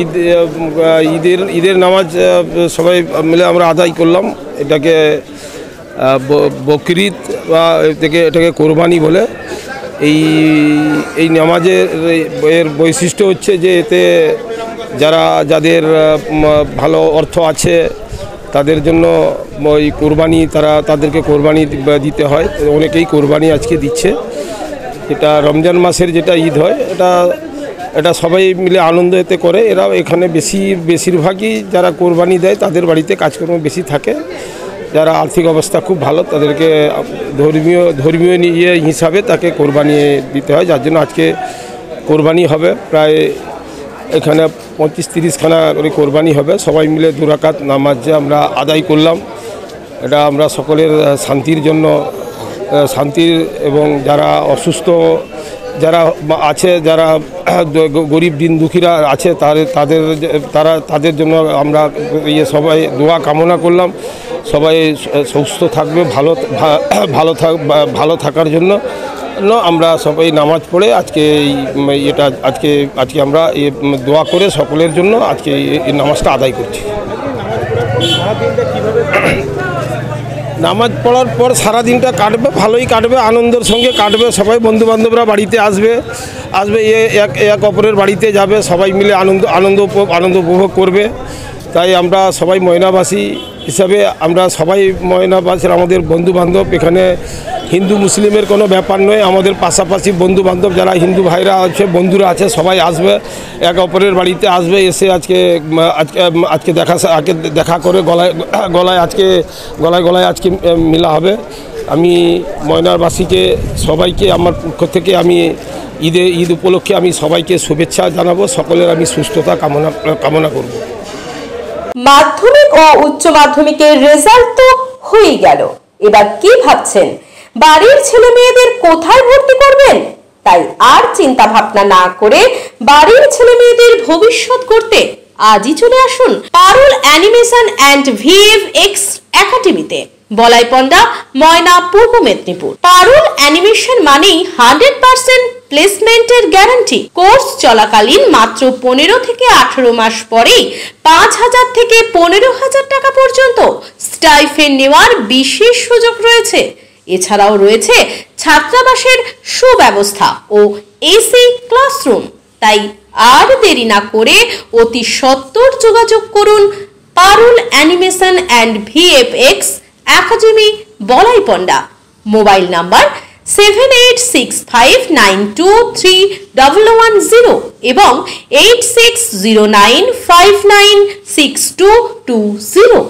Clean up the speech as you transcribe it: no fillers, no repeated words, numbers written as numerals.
ঈদ ঈদের নামাজ সবাই মিলে আমরা আদায় করলাম। এটাকে বকরিদ বা এটাকে কোরবানি বলে। এই নামাজের এর বৈশিষ্ট্য হচ্ছে যে এতে যাদের ভালো অর্থ আছে তাদের জন্য ওই কোরবানি তাদেরকে কোরবানি দিতে হয়। অনেকেই কোরবানি আজকে দিচ্ছে। এটা রমজান মাসের যেটা ঈদ হয় এটা সবাই মিলে আনন্দ এতে করে। এরা এখানে বেশিরভাগই যারা কোরবানি দেয় তাদের বাড়িতে কাজকর্ম বেশি থাকে। যারা আর্থিক অবস্থা খুব ভালো তাদেরকে ধর্মীয় ইয়ে হিসাবে তাকে কোরবানি দিতে হয়, যার জন্য আজকে কোরবানি হবে। প্রায় এখানে 25-30 খানা করে কোরবানি হবে। সবাই মিলে 2 রাকাত নামাজ আমরা আদায় করলাম। এটা আমরা সকলের শান্তির জন্য, শান্তির এবং যারা অসুস্থ যারা আছে, যারা গরিব দিন দুঃখীরা আছে তাদের জন্য আমরা সবাই দোয়া কামনা করলাম। সবাই সুস্থ থাকবে, ভালো থাকার জন্য আমরা সবাই নামাজ পড়ে আজকে আজকে আমরা দোয়া করে সকলের জন্য আজকে এই নামাজটা আদায় করছি। নামাজ পড়ার পর সারাদিনটা কাটবে, ভালোই কাটবে, আনন্দের সঙ্গে কাটবে। সবাই বন্ধুবান্ধবরা বাড়িতে আসবে এক অপরের বাড়িতে যাবে, সবাই মিলে আনন্দ উপভোগ করবে। তাই আমরা সবাই ময়নাবাসী হিসাবে আমরা সবাই ময়নাবাসীর আমাদের বন্ধুবান্ধব, এখানে হিন্দু মুসলিমের কোনো ব্যাপার নয়। আমাদের পাশাপাশি বন্ধুবান্ধব যারা হিন্দু ভাইরা আছে, বন্ধুরা আছে, সবাই আসবে, এক অপরের বাড়িতে আসবে। এসে আজকে দেখা করে গলায় আজকে মিলা হবে। আমি ময়নাবাসীকে সবাইকে আমার পক্ষ থেকে আমি ঈদ উপলক্ষে আমি সবাইকে শুভেচ্ছা জানাবো। সকলের আমি সুস্থতা কামনা করব। মাধ্যমিক ও উচ্চ মাধ্যমিকের রেজাল্ট তো হয়ে গেল, এবার কি ভাবছেন? বাড়ির ছেলে মেয়েদের কোথায় ভর্তি করবেন? তাই আর চিন্তা ভাবনা না করে বাড়ির ছেলে মেয়েদের ভবিষ্যৎ করতে আজই চলে আসুন পারুল অ্যানিমেশন অ্যান্ড ভিএফএক্স একাডেমিতে, বলাইপন্ডা, ময়না, পূর্ব মেদিনীপুর। পারুল অ্যানিমেশন মানেই 100% প্লেসমেন্টের গ্যারান্টি। কোর্স চলাকালীন মাত্র 15 থেকে 18 মাস পরেই 5,000 থেকে 15,000 টাকা পর্যন্ত স্টাইফেন্ড নেওয়ার বিশেষ সুযোগ রয়েছে। এছাড়াও রয়েছে ছাত্রাবাসের সুব্যবস্থা ও এসি ক্লাসরুম। তাই আর দেরি না করে অতি সত্বর যোগাযোগ করুন Parul animation and VFX academy, বলাইপন্ডা। মোবাইল নাম্বার 7865923110 এবং 8609596220।